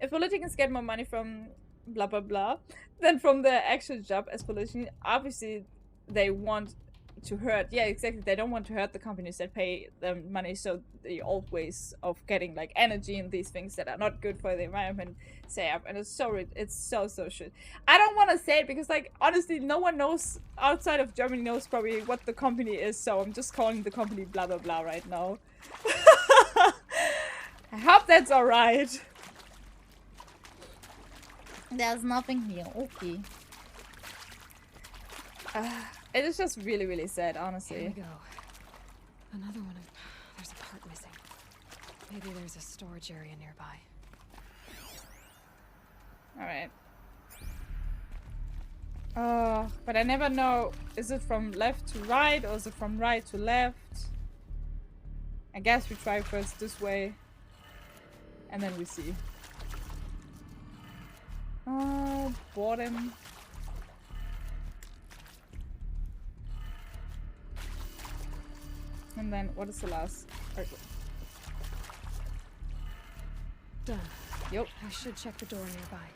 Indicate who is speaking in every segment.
Speaker 1: If politicians get more money from blah blah blah than from their actual job as politicians, obviously they want to hurt. Yeah, exactly. They don't want to hurt the companies that pay them money. So the old ways of getting like energy and these things that are not good for the environment say up, and it's so shit. I don't want to say it because like honestly, no one knows outside of Germany knows probably what the company is. So I'm just calling the company blah blah blah right now. I hope that's alright. There's nothing here. Okay. It is just really, really sad, honestly.
Speaker 2: Here we go. Another one. There's a part missing. Maybe there's a storage area nearby.
Speaker 1: Alright. But I never know. Is it from left to right or is it from right to left? I guess we try first this way. And then we see. Bottom. And then, what is the last? Okay.
Speaker 2: Done.
Speaker 1: Yep.
Speaker 2: I should check the door nearby.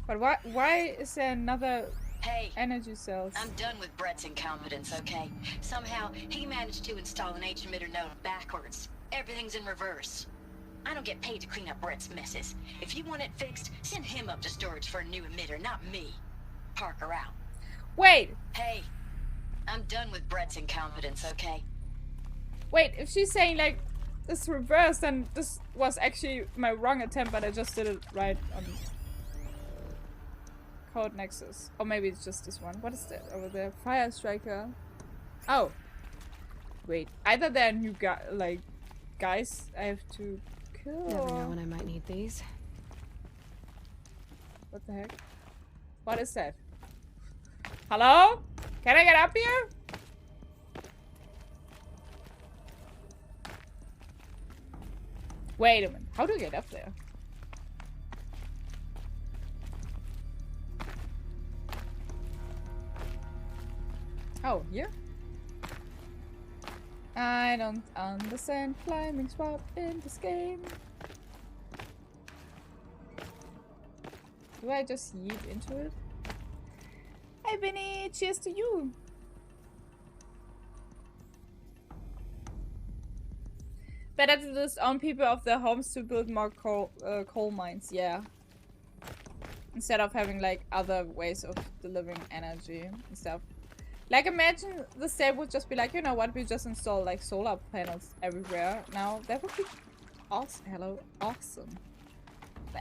Speaker 1: But why is there another
Speaker 3: Hey,
Speaker 1: energy cells?
Speaker 3: I'm done with Brett's incompetence, okay? Somehow, he managed to install an H-emitter node backwards. Everything's in reverse. I don't get paid to clean up Brett's messes. If you want it fixed, send him up to storage for a new emitter, not me. Parker out.
Speaker 1: Wait!
Speaker 3: Hey, I'm done with Brett's incompetence, okay?
Speaker 1: Wait, if she's saying like this reverse, then this was actually my wrong attempt, but I just did it right on Code Nexus. Or maybe it's just this one. What is that over there? Fire Striker. Oh. Wait. Either they're new guys I have to kill.
Speaker 2: Never know when I might need these.
Speaker 1: What the heck? What is that? Hello? Can I get up here? Wait a minute. How do I get up there? Oh, here? I don't understand climbing spot in this game. Do I just yeet into it? Hey Vinny, cheers to you! Better to just own people of their homes to build more coal mines, yeah. Instead of having like other ways of delivering energy and stuff. Like imagine the state would just be like, you know what, we just install like solar panels everywhere. Now that would be awesome.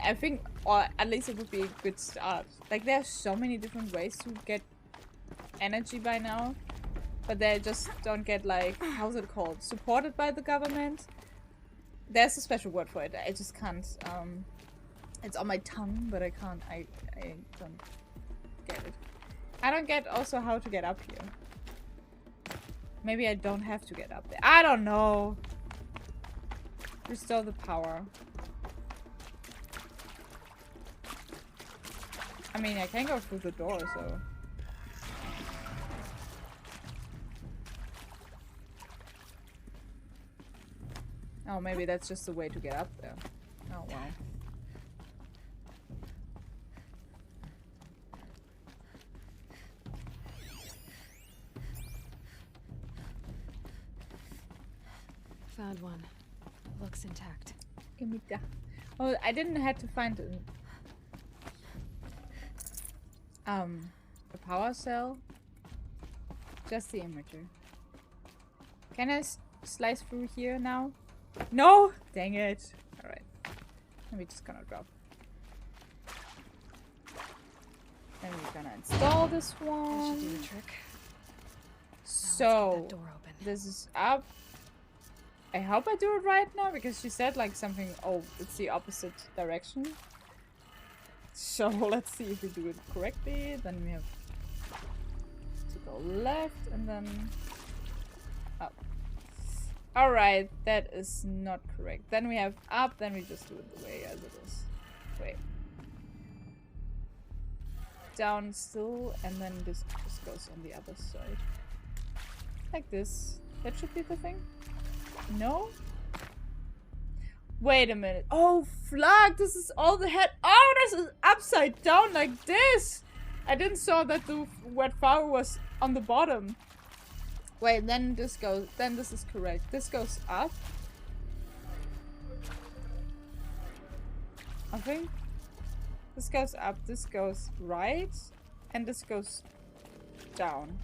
Speaker 1: I think, or at least it would be a good start. Like there are so many different ways to get energy by now, but they just don't get like, how's it called? Supported by the government. There's a special word for it. I just can't. It's on my tongue, but I can't. I don't get it. I don't get also how to get up here. Maybe I don't have to get up there. I don't know. Restore the power. I mean, I can go through the door, so. Oh, maybe that's just the way to get up there. Oh, wow.
Speaker 2: Found one. Looks intact.
Speaker 1: Give me that. Oh, I didn't have to find it. The power cell. Just the imager. Can I slice through here now? No! Dang it. Alright. Then we're just gonna drop. Then we're gonna install this one.
Speaker 2: That should do the trick.
Speaker 1: So,
Speaker 2: that door open.
Speaker 1: This is up. I hope I do it right now because she said like something. Oh, it's the opposite direction. So let's see if we do it correctly. Then we have to go left and then up. Alright, that is not correct. Then we have up, then we just do it the way as it is. Wait. Down still, and then this just goes on the other side. Like this. That should be the thing. No? Wait a minute. Oh, flag! This is all the head. Oh, this is upside down like this! I didn't saw that the wet flower was on the bottom. Wait, then this goes. Then this is correct. This goes up. I think. This goes up. This goes right. And this goes down.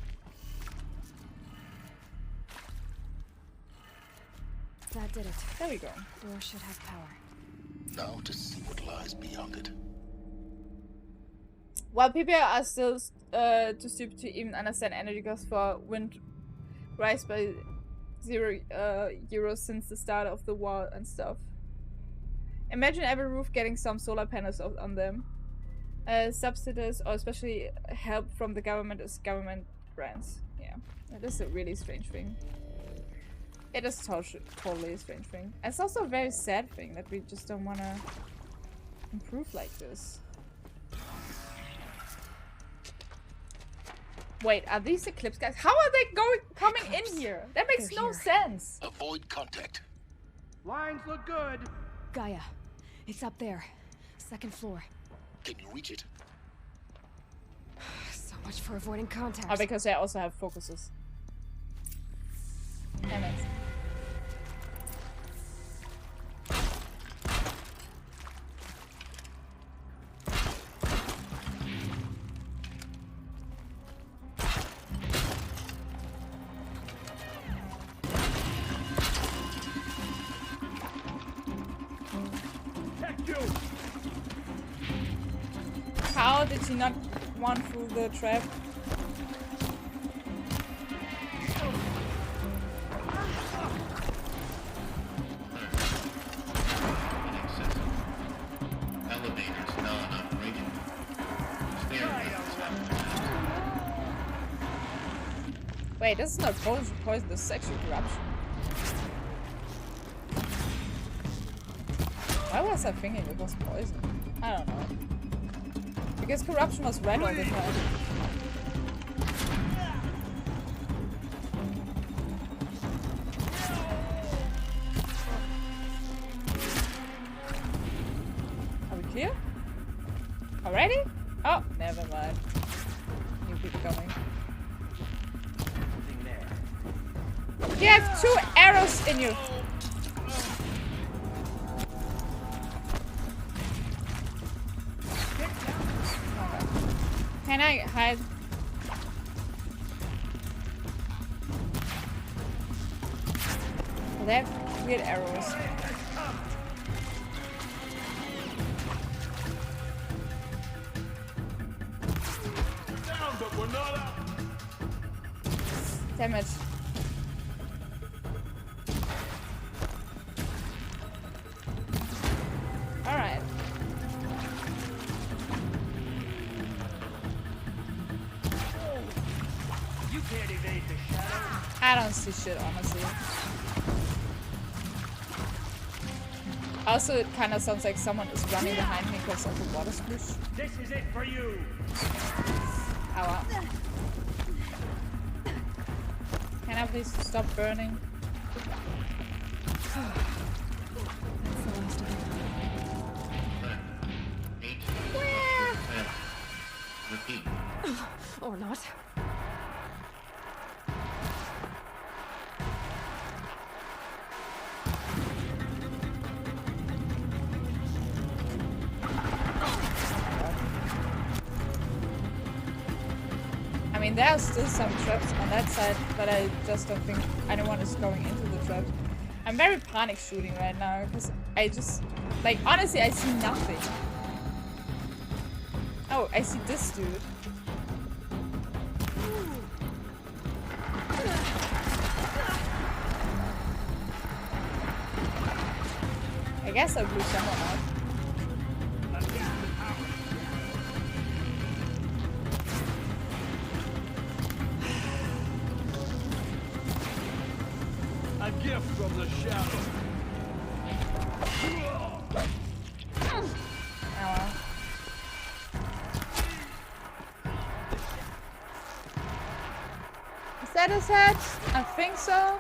Speaker 2: That did it.
Speaker 1: There we go.
Speaker 2: Door should have power.
Speaker 4: Now to see what lies beyond it.
Speaker 1: While people are still too stupid to even understand energy costs for wind rise by €0 since the start of the war and stuff. Imagine every roof getting some solar panels on them. Subsidies or especially help from the government as government grants. Yeah, that is a really strange thing. It is totally a strange thing. It's also a very sad thing that we just don't want to improve like this. Wait, are these Eclipse guys? How are they coming in here? That makes no sense.
Speaker 4: Avoid contact.
Speaker 5: Lines look good.
Speaker 2: Gaia, it's up there. 2nd floor.
Speaker 4: Can you reach it?
Speaker 2: So much for avoiding contact.
Speaker 1: Oh, because they also have focuses. Damn it. How did she not run through the trap?
Speaker 4: Elevators now in operation.
Speaker 1: Wait, this is not poison, this is actually corruption. Why was I thinking it was poison? I don't know. Because corruption was red all the time. Are we clear? Already? Oh, never mind. New people coming. You have 2 arrows in you. Can I hide? They have weird arrows.
Speaker 5: Down, but we're not up.
Speaker 1: Damn it. Alright.
Speaker 5: You can't evade the shadow.
Speaker 1: I don't see shit, honestly. Also, it kind of sounds like someone is running behind me because of the water sploosh.
Speaker 5: This is it for you.
Speaker 1: Ow. Can I please stop burning?
Speaker 2: That's the last of them.
Speaker 4: 8. Repeat.
Speaker 2: Or not.
Speaker 1: I mean, there are still some traps on that side, but I just don't think anyone is going into the traps. I'm very panic shooting right now, because I just... Like, honestly, I see nothing. Oh, I see this dude. I guess I blew someone out.
Speaker 5: A gift from the shadow.
Speaker 1: Oh well. Is that his head? I think so.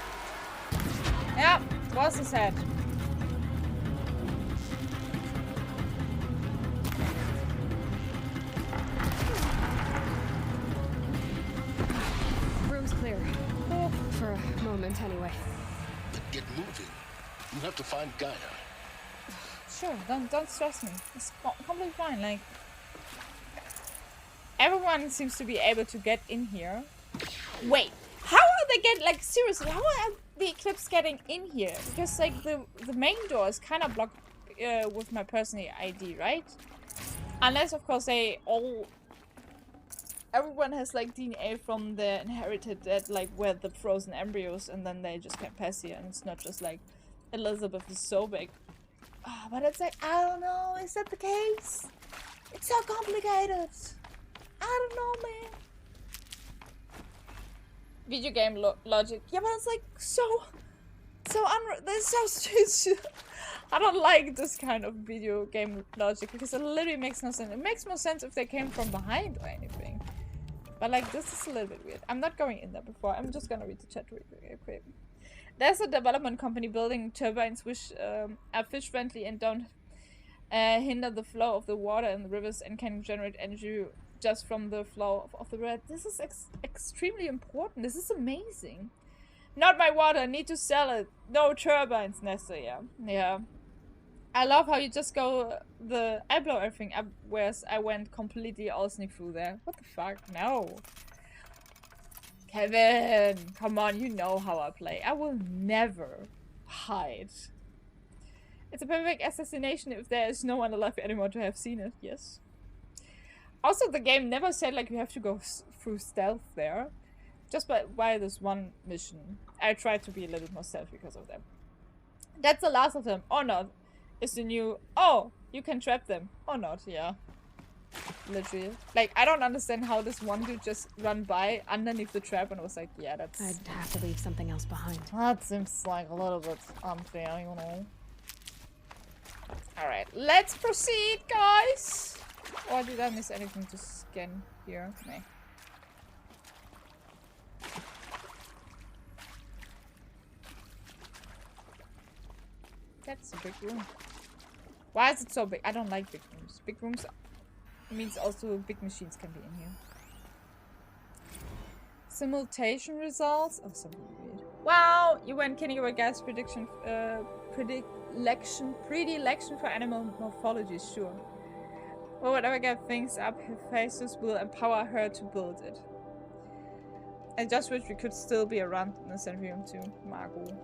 Speaker 1: Yeah, it was his head.
Speaker 4: You have to find Gaia.
Speaker 1: Sure, don't stress me. It's completely fine. Like, everyone seems to be able to get in here. Wait, how are they like, seriously, how are the Eclipse getting in here? Because like the main door is kind of blocked with my personal ID, right? Unless of course everyone has like DNA from the inherited dead, like where the frozen embryos, and then they just can pass here, and it's not just like Elizabeth is so big. But it's like, I don't know, is that the case? It's so complicated. I don't know, man. Video game logic. Yeah, but it's like this is so I don't like this kind of video game logic because it literally makes no sense. It makes more sense if they came from behind or anything. But like, this is a little bit weird. I'm not going in there before. I'm just gonna read the chat real quick. There's a development company building turbines which are fish friendly and don't hinder the flow of the water in the rivers and can generate energy just from the flow of the river. This is extremely important. This is amazing. Not my water. Need to sell it. No turbines, Nesta. Yeah. I love how you just go I blow everything up, whereas I went completely all sneak through there. What the fuck? No. Kevin, come on, you know how I play. I will never hide. It's a perfect assassination if there is no one alive anymore to have seen it. Yes. Also, the game never said like you have to go through stealth there. Just by this one mission. I tried to be a little more stealth because of them. That's the last of them. Or not. Is the new... Oh! You can trap them. Or not, yeah. Literally. Like, I don't understand how this one dude just run by underneath the trap and was like, yeah, that's...
Speaker 2: I'd have to leave something else behind.
Speaker 1: That seems like a little bit unfair, you know. Alright, let's proceed, guys! Or did I miss anything to scan here? No. That's a big room. Why is it so big? I don't like big rooms. Big rooms means also big machines can be in here. Simulation results? Oh, something weird. Wow! You went can you give a gas predilection for animal morphology, sure. Well, whatever get things up, Hephaestus will empower her to build it. I just wish we could still be around in the Centurion too, Margot.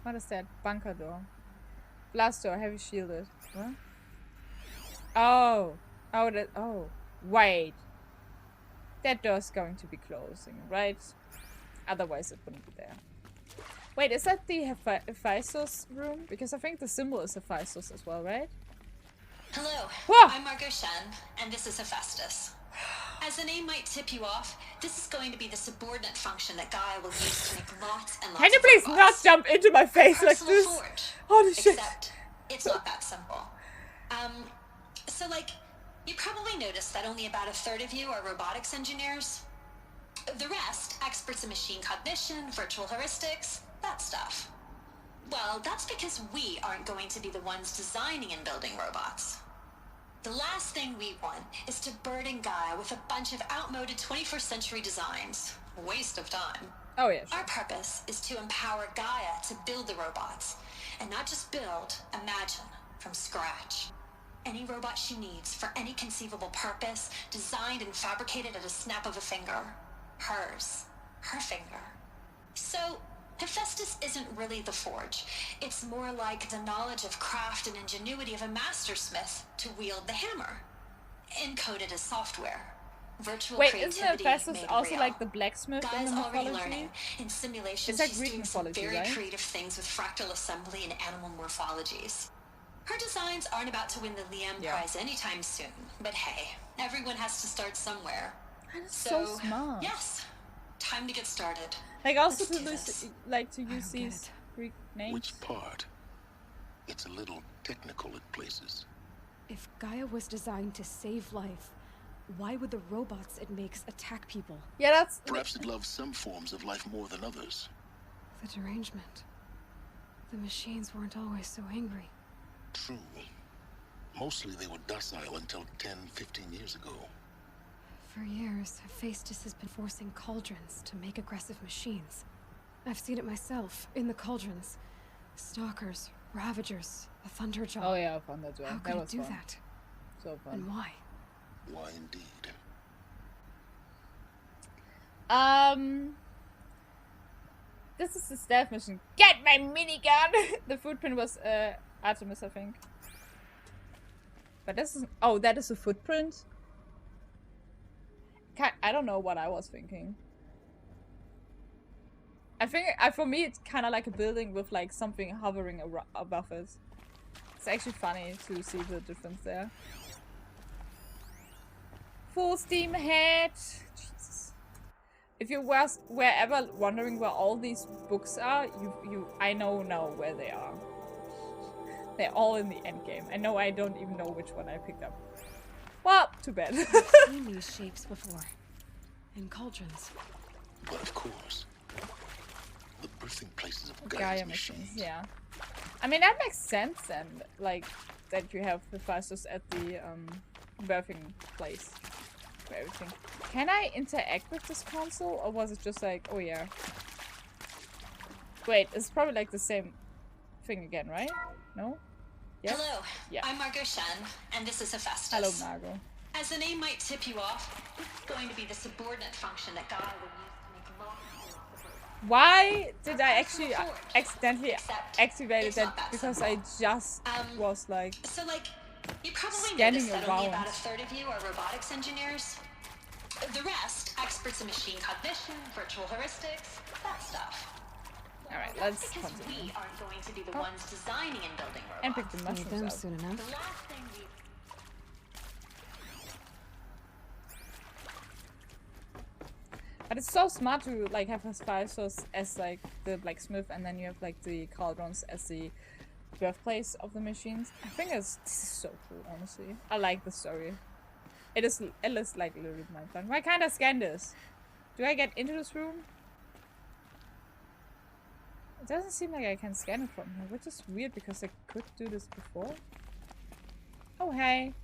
Speaker 1: What is that? Bunker door. Blast door, heavy shielded. What? Oh. Oh, wait. That door's going to be closing, right? Otherwise it wouldn't be there. Wait, is that the Hephaestus room? Because I think the symbol is Hephaestus as well, right?
Speaker 3: Hello,
Speaker 1: Whoa.
Speaker 3: I'm Margot Shen, and this is Hephaestus. As the name might tip you off, this is going to be the subordinate function that Gaia will use to make lots and lots
Speaker 1: Can you
Speaker 3: of
Speaker 1: please
Speaker 3: robots.
Speaker 1: not jump into my face like
Speaker 3: Personal
Speaker 1: this?
Speaker 3: forge.
Speaker 1: Holy shit.
Speaker 3: Except, it's not that simple. So like, you probably noticed that only about a third of you are robotics engineers. The rest, experts in machine cognition, virtual heuristics, that stuff. Well, that's because we aren't going to be the ones designing and building robots. The last thing we want is to burden Gaia with a bunch of outmoded 21st century designs. Waste of time.
Speaker 1: Oh yeah, sure.
Speaker 3: Our purpose is to empower Gaia to build the robots. And not just build, imagine, from scratch. Any robot she needs for any conceivable purpose, designed and fabricated at a snap of a finger. Hers. Her finger. So, Hephaestus isn't really the forge. It's more like the knowledge of craft and ingenuity of a mastersmith to wield the hammer. Encoded as software. Virtual
Speaker 1: Wait,
Speaker 3: creativity
Speaker 1: isn't Hephaestus
Speaker 3: made
Speaker 1: also
Speaker 3: real.
Speaker 1: like the blacksmith in
Speaker 3: Gaia's
Speaker 1: the
Speaker 3: already
Speaker 1: mythology?
Speaker 3: learning. In simulation,
Speaker 1: It's like
Speaker 3: she's
Speaker 1: Greek
Speaker 3: doing some
Speaker 1: mythology,
Speaker 3: very
Speaker 1: right?
Speaker 3: creative things with fractal assembly and animal morphologies. Her designs aren't about to win the Liam Prize anytime soon, but hey, everyone has to start somewhere.
Speaker 1: That is so smart.
Speaker 3: Yes, time to get started.
Speaker 1: Like also
Speaker 3: Let's
Speaker 1: to
Speaker 3: do
Speaker 1: use,
Speaker 3: this.
Speaker 1: like to use
Speaker 2: I don't get
Speaker 1: these
Speaker 2: it.
Speaker 1: Greek names.
Speaker 4: Which part? It's a little technical at places.
Speaker 2: If Gaia was designed to save life, why would the robots it makes attack people?
Speaker 1: Yeah, that's
Speaker 4: Perhaps it loves some forms of life more than others.
Speaker 2: The derangement. The machines weren't always so angry.
Speaker 4: True. Mostly they were docile until 10, 15 years ago.
Speaker 2: For years, Hephaestus has been forcing cauldrons to make aggressive machines. I've seen it myself, in the cauldrons. Stalkers, ravagers, the Thunderjaw.
Speaker 1: Oh yeah, fun that
Speaker 2: How
Speaker 1: that
Speaker 2: could it
Speaker 1: was
Speaker 2: do
Speaker 1: fun.
Speaker 2: that?
Speaker 1: So fun.
Speaker 2: And why?
Speaker 4: Why indeed?
Speaker 1: This is the stealth mission. Get my minigun! The footprint was Artemis, I think. But this is that is a footprint? I don't know what I was thinking. I think for me it's kind of like a building with like something hovering above it. It's actually funny to see the difference there. Full steam ahead. Jesus. If you were ever wondering where all these books are, I know now where they are. They're all in the end game. I know I don't even know which one I picked up. Well, too bad.
Speaker 2: I've seen these shapes before. In cauldrons.
Speaker 4: But of course, the birthing places of
Speaker 1: Gaia
Speaker 4: Gaia's
Speaker 1: machines,
Speaker 4: machines.
Speaker 1: yeah. I mean, that makes sense then, like, that you have Hephaestus at the birthing place for everything. Can I interact with this console, or was it just like, oh yeah. Wait, it's probably like the same thing again, right? No? Yes?
Speaker 3: Hello,
Speaker 1: Yeah.
Speaker 3: I'm Margot Shen, and this is Hephaestus.
Speaker 1: Hello, Margot.
Speaker 3: As the name might tip you off, this is going to be the subordinate function that Gaia will use to make law.
Speaker 1: Why did I actually accidentally
Speaker 3: Except
Speaker 1: activate
Speaker 3: it's
Speaker 1: that?
Speaker 3: not that
Speaker 1: Because
Speaker 3: simple.
Speaker 1: I just was like,
Speaker 3: So, like, you probably
Speaker 1: Scanning
Speaker 3: noticed that only
Speaker 1: around.
Speaker 3: about a third of you are robotics engineers. The rest, experts in machine cognition, virtual heuristics, that stuff.
Speaker 1: alright,
Speaker 3: That's
Speaker 1: let's
Speaker 3: because
Speaker 1: continue.
Speaker 3: we aren't going to be the ones designing and building robots.
Speaker 1: And pick the
Speaker 2: Need
Speaker 1: mushrooms
Speaker 2: them
Speaker 1: up.
Speaker 2: soon enough.
Speaker 3: The last thing we
Speaker 1: But it's so smart to like have Hephaestus as like the blacksmith, and then you have like the cauldrons as the birthplace of the machines. I think this is so cool, honestly. I like the story. It is like a little bit mind blowing. Why can't I scan this? Do I get into this room? It doesn't seem like I can scan it from here, which is weird because I could do this before. Oh hey.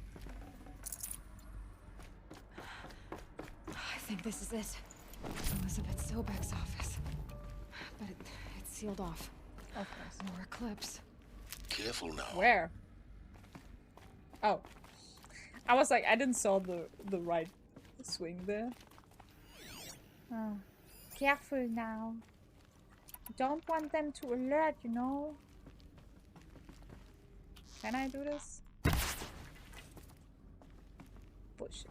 Speaker 2: I think this is it. Elizabeth Sobek's office. But it's sealed off.
Speaker 1: Of course.
Speaker 2: More eclipse.
Speaker 4: Careful now.
Speaker 1: Where? Oh. I was like, I didn't saw the right swing there. Oh. Careful now. Don't want them to alert, you know. Can I do this? Bullshit.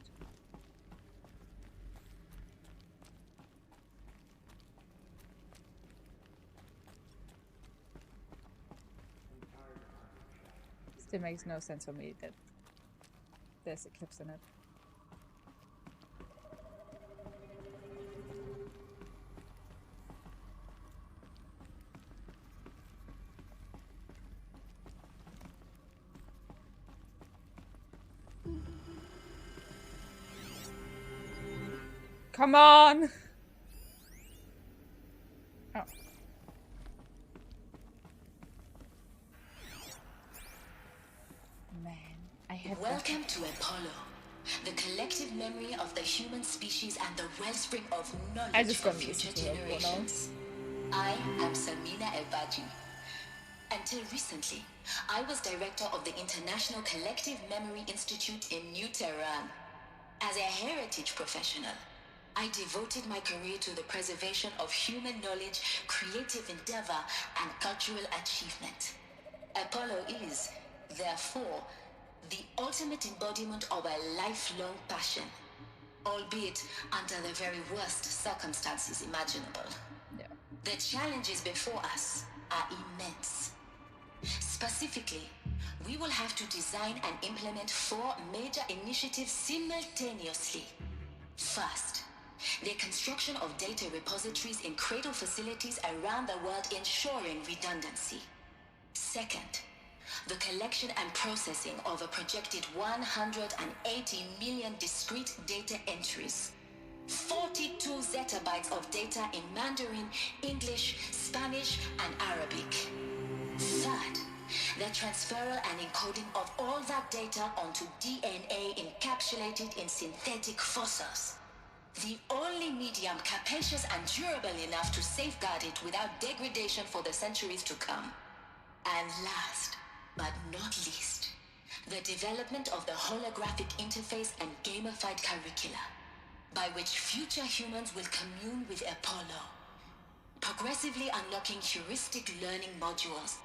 Speaker 1: Still makes no sense for me that there's eclipse in it. Come on! Oh. Man, I have
Speaker 3: Welcome to Apollo, the collective memory of the human species and the wellspring of
Speaker 1: I
Speaker 3: knowledge
Speaker 1: just
Speaker 3: for
Speaker 1: gonna
Speaker 3: future
Speaker 1: listen to it for now.
Speaker 3: generations. I am Samina Elbaji. Until recently, I was director of the International Collective Memory Institute in New Tehran. As a heritage professional, I devoted my career to the preservation of human knowledge, creative endeavor, and cultural achievement. Apollo is, therefore, the ultimate embodiment of a lifelong passion, albeit under the very worst circumstances imaginable.
Speaker 1: Yeah.
Speaker 3: The challenges before us are immense. Specifically, we will have to design and implement 4 major initiatives simultaneously. First, the construction of data repositories in cradle facilities around the world, ensuring redundancy. Second, the collection and processing of a projected 180 million discrete data entries. 42 zettabytes of data in Mandarin, English, Spanish, and Arabic. Third, the transferal and encoding of all that data onto DNA encapsulated in synthetic fossils. The only medium capacious and durable enough to safeguard it without degradation for the centuries to come. And last, but not least, the development of the holographic interface and gamified curricula, by which future humans will commune with Apollo, progressively unlocking heuristic learning modules,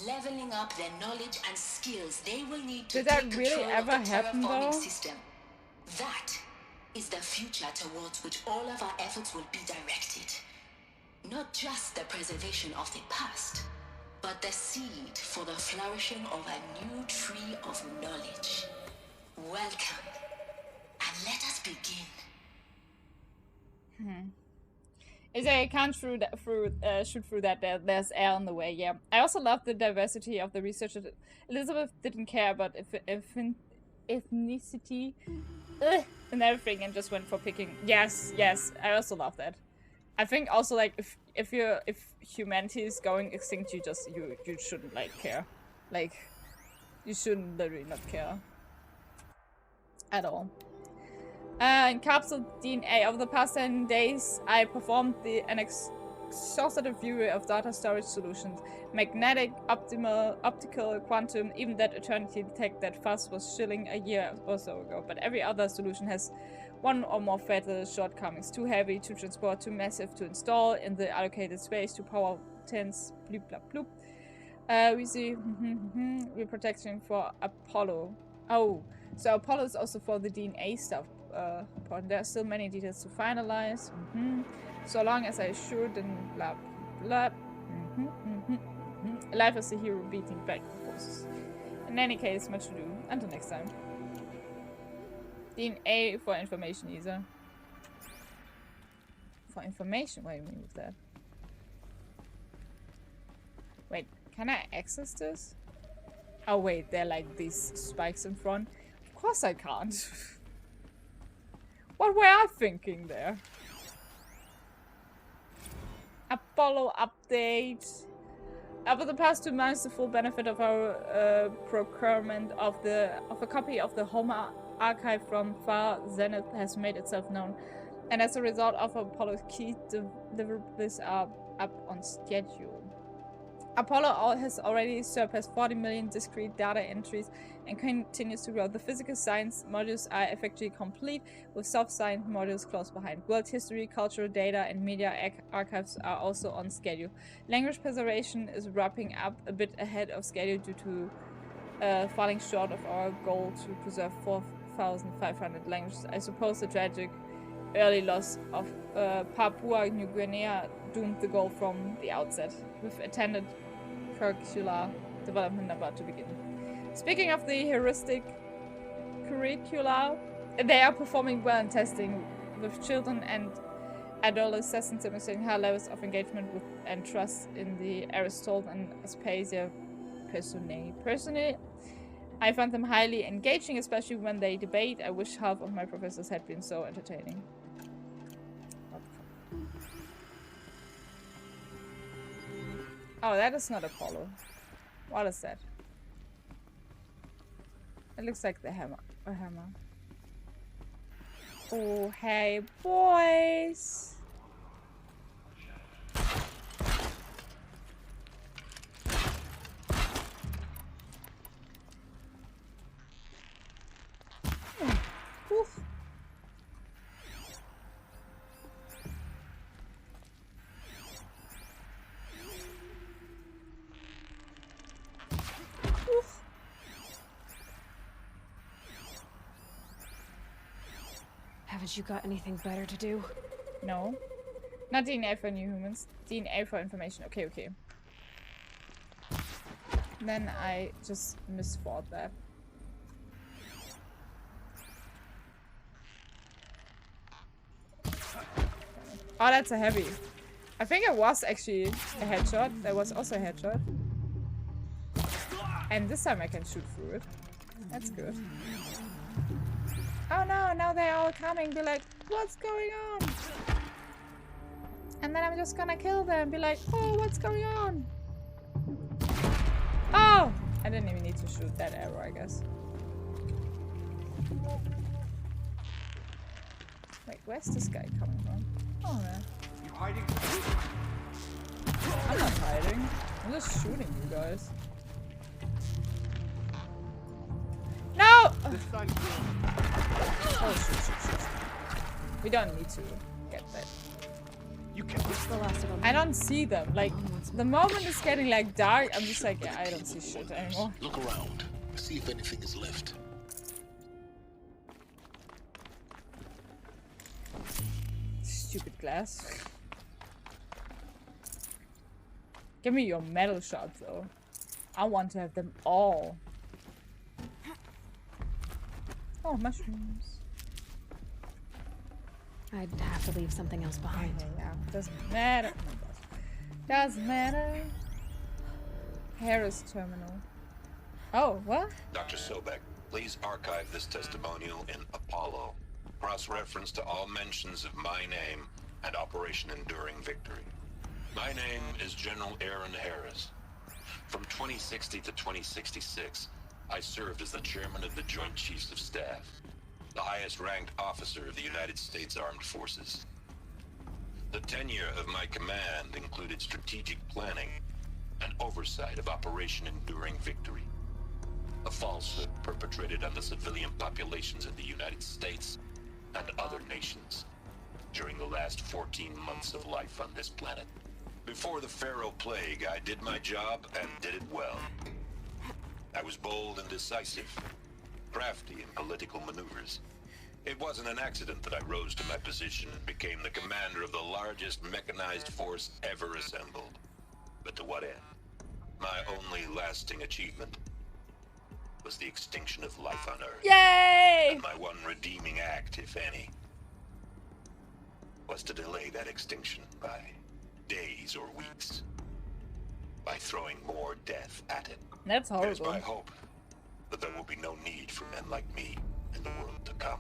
Speaker 3: leveling up their knowledge and skills they will need to
Speaker 1: Did that
Speaker 3: take
Speaker 1: really
Speaker 3: control
Speaker 1: ever
Speaker 3: of the
Speaker 1: happen,
Speaker 3: terraforming
Speaker 1: though?
Speaker 3: system. That is the future towards which all of our efforts will be directed. Not just the preservation of the past, but the seed for the flourishing of a new tree of knowledge. Welcome, and let us begin.
Speaker 1: Is I can't shoot through that. There's air on the way. Yeah. I also love the diversity of the researchers. Elizabeth didn't care about ethnicity and everything, and just went for picking. Yes. I also love that. I think also like if humanity is going extinct, you shouldn't like care. Like you shouldn't literally not care at all. Encapsulated DNA. Over the past 10 days, I performed an exhaustive review of data storage solutions. Magnetic, optical, quantum, even that eternity detect that fuzz was shilling a year or so ago. But every other solution has one or more fatal shortcomings. Too heavy to transport, too massive to install in the allocated space, too power tense, bloop bloop bloop. We see we're protecting for Apollo. Oh, so Apollo is also for the DNA stuff. There are still many details to finalize. So long as I shoot and blah blah. Life as a hero beating back the forces. In any case, much to do. Until next time. DNA for information, Isa. For information? What do you mean with that? Wait, can I access this? Oh wait, there are like these spikes in front. Of course I can't. What were I thinking there? Apollo update. Over the past 2 months, the full benefit of our procurement of a copy of the Homer archive from Far Zenith has made itself known, and as a result of Apollo's key deliverables are up on schedule. Apollo has already surpassed 40 million discrete data entries and continues to grow. The physical science modules are effectively complete, with soft science modules close behind. World history, cultural data, and media archives are also on schedule. Language preservation is wrapping up a bit ahead of schedule due to falling short of our goal to preserve 4,500 languages. I suppose the tragic early loss of Papua New Guinea doomed the goal from the outset, with attended curricular development about to begin. Speaking of the heuristic curricula, they are performing well in testing with children and adolescents, demonstrating high levels of engagement with and trust in the Aristotle and Aspasia personae. Personally, I find them highly engaging, especially when they debate. I wish half of my professors had been so entertaining. Oh, that is not Apollo. What is that? It looks like the hammer. A hammer. Oh, hey, boys! Oof.
Speaker 2: Haven't you got anything better to do?
Speaker 1: No. Not DNA for new humans. DNA for information. Okay, okay. Then I just misthought that. Oh, that's a heavy. I think it was actually a headshot. There was also a headshot. And this time I can shoot through it. That's good. Oh no, now they're all coming, be like, what's going on? And then I'm just gonna kill them, be like, oh, what's going on? Oh! I didn't even need to shoot that arrow, I guess. Wait, where's this guy coming from? Oh man.
Speaker 5: You hiding?
Speaker 1: I'm not hiding. I'm just shooting you guys. No!
Speaker 5: This side's yours.
Speaker 1: Oh shoot. We don't need to get that.
Speaker 5: You can.
Speaker 2: What's the last of them?
Speaker 1: I don't see them. Like, the moment it's getting like dark, I'm just like, yeah, I don't see shit anymore.
Speaker 4: Look around. See if anything is left.
Speaker 1: Stupid glass. Give me your metal shots though. I want to have them all. Oh, mushrooms.
Speaker 2: I'd have to leave something else behind.
Speaker 1: Yeah, doesn't matter. Doesn't matter. Harris Terminal. Oh, what?
Speaker 6: Dr. Sobek, please archive this testimonial in Apollo. Cross-reference to all mentions of my name and Operation Enduring Victory. My name is General Aaron Harris. From 2060 to 2066, I served as the chairman of the Joint Chiefs of Staff, the highest-ranked officer of the United States Armed Forces. The tenure of my command included strategic planning and oversight of Operation Enduring Victory, a falsehood perpetrated on the civilian populations of the United States and other nations during the last 14 months of life on this planet. Before the Pharaoh Plague, I did my job and did it well. I was bold and decisive, crafty in political maneuvers. It wasn't an accident that I rose to my position and became the commander of the largest mechanized force ever assembled. But to what end? My only lasting achievement was the extinction of life on Earth.
Speaker 1: Yay!
Speaker 6: And my one redeeming act, if any, was to delay that extinction by days or weeks, by throwing more death at it.
Speaker 1: That's
Speaker 6: It is
Speaker 1: horrible.
Speaker 6: my hope that there will be no need for men like me in the world to come.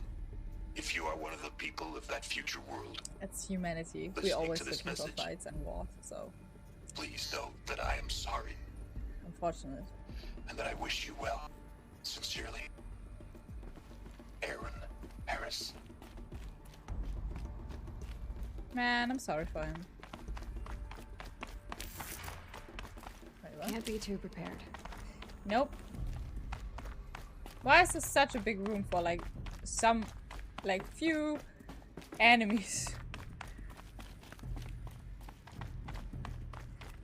Speaker 6: If you are one of the people of that future world,
Speaker 1: It's humanity. We
Speaker 6: Listening
Speaker 1: always
Speaker 6: to this
Speaker 1: looking for
Speaker 6: message.
Speaker 1: fights and wars, so
Speaker 6: please know that I am sorry
Speaker 1: unfortunate.
Speaker 6: and that I wish you well. Sincerely, Aaron Harris.
Speaker 1: Man, I'm sorry for him. Wait, what?
Speaker 2: Can't be too prepared.
Speaker 1: Nope. Why is this such a big room for like some, like few enemies?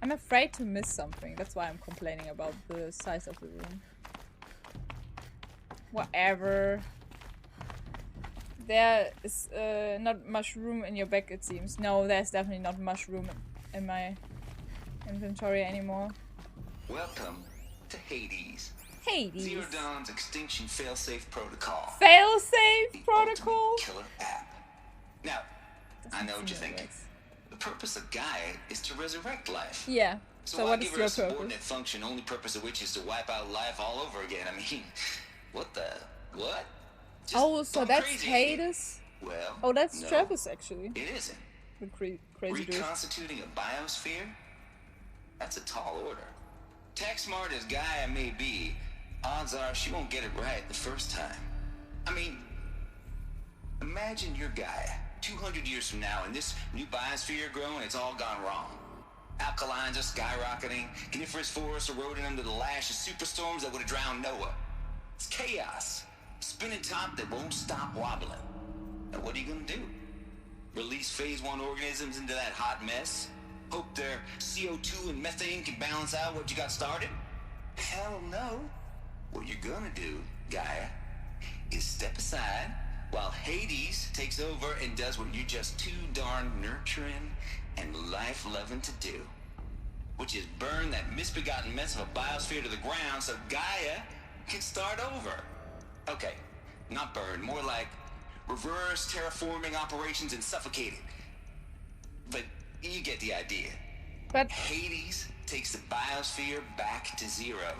Speaker 1: I'm afraid to miss something. That's why I'm complaining about the size of the room. Whatever. There is not much room in your back, it seems. No, there's definitely not much room in my inventory anymore.
Speaker 7: Welcome to Hades.
Speaker 1: Hades.
Speaker 7: Zero Dawn's extinction failsafe protocol.
Speaker 1: Failsafe
Speaker 7: The
Speaker 1: protocol?
Speaker 7: ultimate killer app. Now, I know what you're thinking. The purpose of Gaia is to resurrect life.
Speaker 1: Yeah.
Speaker 7: So
Speaker 1: So
Speaker 7: why
Speaker 1: what
Speaker 7: give
Speaker 1: is
Speaker 7: her
Speaker 1: your
Speaker 7: a subordinate
Speaker 1: purpose?
Speaker 7: function, only purpose of which is to wipe out life all over again? I mean, what the? What? Just
Speaker 1: Oh, so
Speaker 7: gone
Speaker 1: that's
Speaker 7: crazy.
Speaker 1: Hades?
Speaker 7: Well,
Speaker 1: Oh, that's
Speaker 7: no,
Speaker 1: Travis actually.
Speaker 7: It isn't.
Speaker 1: The crazy dude.
Speaker 7: Reconstituting a biosphere? That's a tall order. Tech smart as Gaia may be, odds are she won't get it right the first time. I mean, imagine you're Gaia 200 years from now and this new biosphere growing, it's all gone wrong. Alkalines are skyrocketing, coniferous forests eroding under the lash of superstorms that would have drowned Noah. It's chaos. Spinning top that won't stop wobbling. Now what are you gonna do? Release phase 1 organisms into that hot mess? Hope their CO2 and methane can balance out what you got started? Hell no. What you're gonna do, Gaia, is step aside while Hades takes over and does what you're just too darn nurturing and life-loving to do. Which is burn that misbegotten mess of a biosphere to the ground so Gaia can start over. Okay, not burn, more like reverse terraforming operations and suffocate it. But you get the idea.
Speaker 1: But
Speaker 7: Hades takes the biosphere back to zero.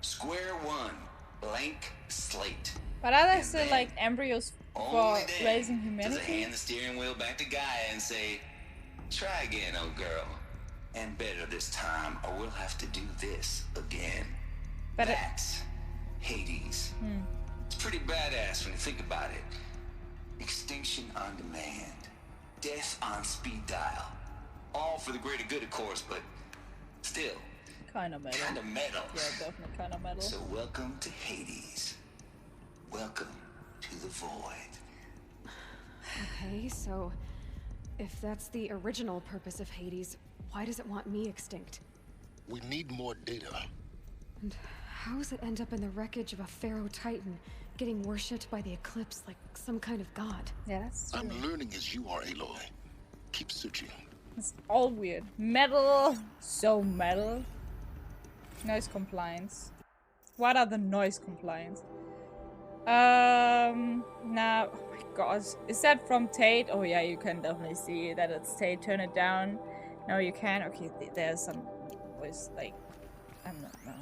Speaker 7: Square one, blank slate.
Speaker 1: are there
Speaker 7: And
Speaker 1: still
Speaker 7: then,
Speaker 1: like embryos for
Speaker 7: Only then
Speaker 1: raising
Speaker 7: does it
Speaker 1: humanity?
Speaker 7: hand the steering wheel back to Gaia and say, try again, old girl. And better this time, or we'll have to do this again.
Speaker 1: But
Speaker 7: That's Hades. It's pretty badass when you think about it. Extinction on demand. Death on speed dial. All for the greater good, of course, but still,
Speaker 1: Kinda metal.
Speaker 7: kind of metal.
Speaker 1: Yeah, definitely kinda metal.
Speaker 7: So welcome to Hades. Welcome to the void.
Speaker 2: Okay, so if that's the original purpose of Hades, why does it want me extinct?
Speaker 4: We need more data.
Speaker 2: And how does it end up in the wreckage of a Pharaoh Titan, getting worshipped by the Eclipse like some kind of god?
Speaker 1: Yeah, that's true.
Speaker 4: I'm learning as you are, Aloy. Keep searching.
Speaker 1: It's all weird. Metal, so metal. Noise compliance. What are the noise compliance? Now, oh my god, is that from Tate? Oh yeah, you can definitely see that it's Tate. Turn it down. No, you can. Okay, there's some voice like I don't know.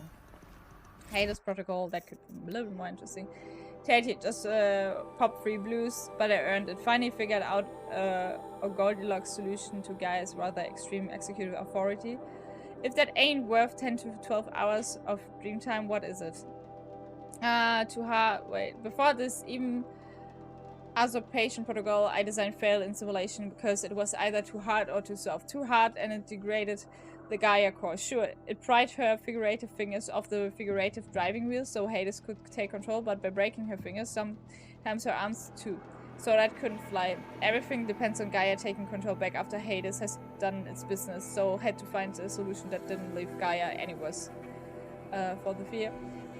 Speaker 1: Hades protocol, that could be a little bit more interesting. Tate just popped 3 blues, but I earned it. Finally figured out a Goldilocks solution to Gaia's rather extreme executive authority. If that ain't worth 10 to 12 hours of dream time, what is it? Too hard. Wait, before this, even usurpation protocol I designed failed in simulation because it was either too hard or too soft. Too hard and it degraded the Gaia core. Sure, it pried her figurative fingers off the figurative driving wheel so Hades could take control, but by breaking her fingers, sometimes her arms too. So that couldn't fly. Everything depends on Gaia taking control back after Hades has done its business, so had to find a solution that didn't leave Gaia any worse for the fear.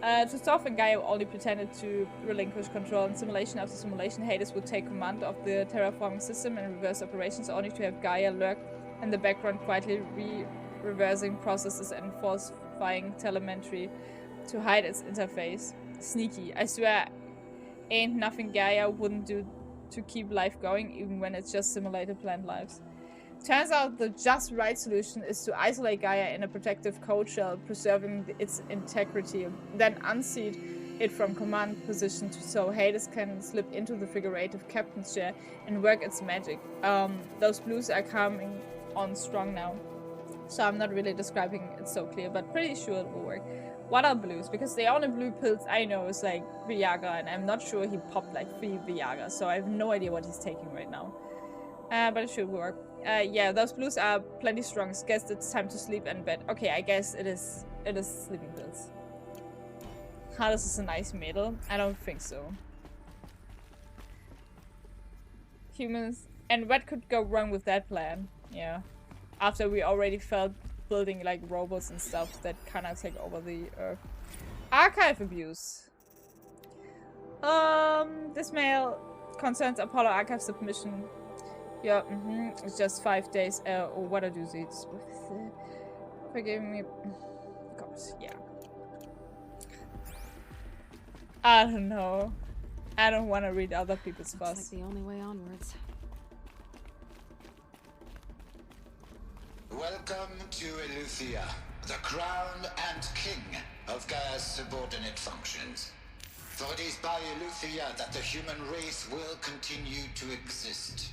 Speaker 1: To soften, Gaia only pretended to relinquish control. In simulation after simulation, Hades would take command of the terraforming system and reverse operations, only to have Gaia lurk in the background, quietly reversing processes and falsifying telemetry to hide its interface. Sneaky. I swear, ain't nothing Gaia wouldn't do to keep life going, even when it's just simulated planned lives. Turns out the just right solution is to isolate Gaia in a protective code shell, preserving its integrity, then unseat it from command position so Hades can slip into the figurative captain's chair and work its magic. Those blues are coming on strong now, so I'm not really describing it so clear, but pretty sure it will work. What are blues? Because the only blue pills I know is like Viagra, and I'm not sure he popped like 3 Viagra, so I have no idea what he's taking right now. But it should work. Yeah, those blues are plenty strong. Guess it's time to sleep and bed. Okay, I guess it is sleeping pills. How this is a nice metal? I don't think so. Humans, and what could go wrong with that plan? Yeah, after we already felt building like robots and stuff that kind of take over the earth. Archive abuse. This mail concerns Apollo archive submission. Yeah, it's just 5 days. Or what I do this with. Forgive me. God, yeah. I don't know. I don't want to read other people's fuss.
Speaker 2: Looks like the only way onwards.
Speaker 7: Welcome to Eleuthia, the crown and king of Gaia's subordinate functions. For it is by Eleuthia that the human race will continue to exist.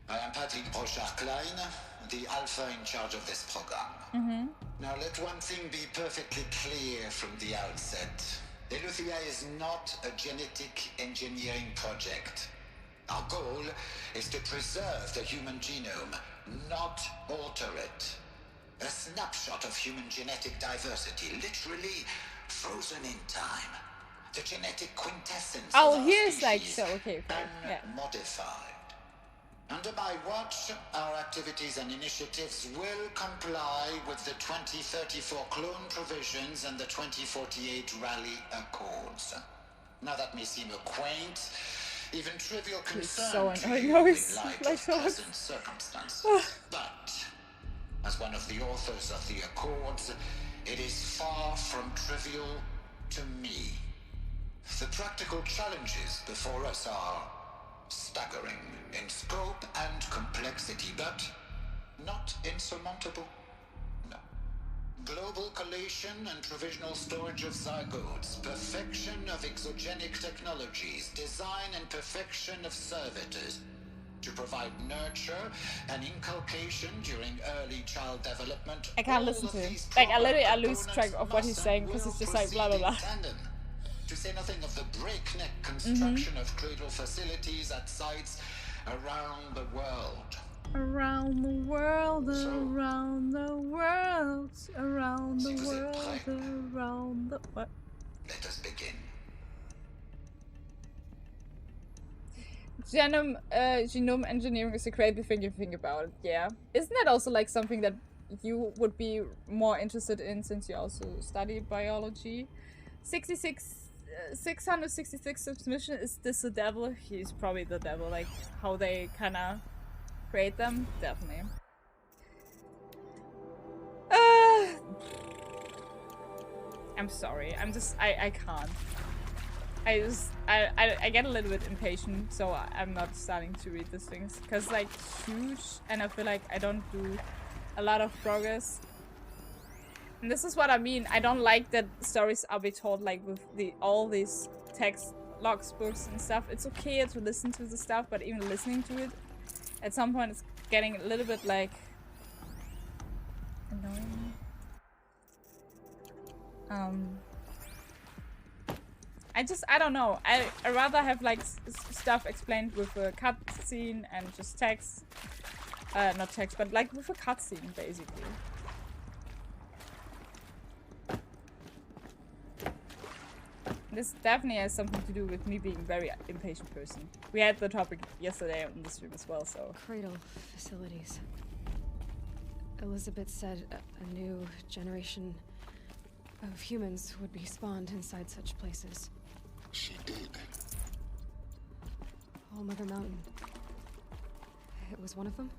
Speaker 7: I am Patrick Brochard-Klein, the alpha in charge of this program. Now let one thing be perfectly clear from the outset. Eleuthia is not a genetic engineering project. Our goal is to preserve the human genome, not alter it. A snapshot of human genetic diversity, literally frozen in time. The genetic quintessence
Speaker 1: Oh,
Speaker 7: of our
Speaker 1: here's like
Speaker 7: species,
Speaker 1: so okay, yeah.
Speaker 7: unmodified. Under my watch, our activities and initiatives will comply with the 2034 clone provisions and the 2048 Rally Accords. Now that may seem a quaint, even trivial concern
Speaker 1: so
Speaker 7: to
Speaker 1: annoying.
Speaker 7: you
Speaker 1: Oh,
Speaker 7: in
Speaker 1: he's
Speaker 7: light
Speaker 1: like
Speaker 7: of
Speaker 1: so-
Speaker 7: present circumstances. But, as one of the authors of the Accords, it is far from trivial to me. The practical challenges before us are staggering in scope and complexity, but not insurmountable. No. Global collation and provisional storage of zygotes, perfection of exogenic technologies, design and perfection of servitors, to provide nurture and inculcation during early child development.
Speaker 1: I can't
Speaker 7: All
Speaker 1: listen
Speaker 7: of
Speaker 1: to him.
Speaker 7: these
Speaker 1: Like, I
Speaker 7: proper
Speaker 1: literally lose
Speaker 7: components
Speaker 1: track of what he's
Speaker 7: must
Speaker 1: saying
Speaker 7: and
Speaker 1: because
Speaker 7: will
Speaker 1: it's just like blah blah blah.
Speaker 7: proceed in tandem. To say nothing of the breakneck construction of cradle facilities at sites around the world.
Speaker 1: Around the world,
Speaker 7: So,
Speaker 1: around the world, around the
Speaker 7: si vous êtes
Speaker 1: world,
Speaker 7: prêts,
Speaker 1: around the what?
Speaker 7: let us begin.
Speaker 1: Genome engineering is a crazy thing you think about it. Yeah, isn't that also like something that you would be more interested in since you also study biology? 666 submission. Is this the devil? He's probably the devil. Like how they kind of create them, definitely. I'm sorry. I can't. I get a little bit impatient, so I'm not starting to read these things because like huge, and I feel like I don't do a lot of progress. And this is what I mean. I don't like that stories are be told like with all these text logs books and stuff. It's okay to listen to the stuff, but even listening to it, at some point, it's getting a little bit like annoying. I don't know. I rather have like stuff explained with a cutscene and just text. Not text, but like with a cutscene, basically. This definitely has something to do with me being a very impatient person. We had the topic yesterday on the stream as well, so.
Speaker 2: Cradle facilities. Elizabeth said a new generation of humans would be spawned inside such places.
Speaker 4: She did.
Speaker 2: All Mother Mountain. It was one of them?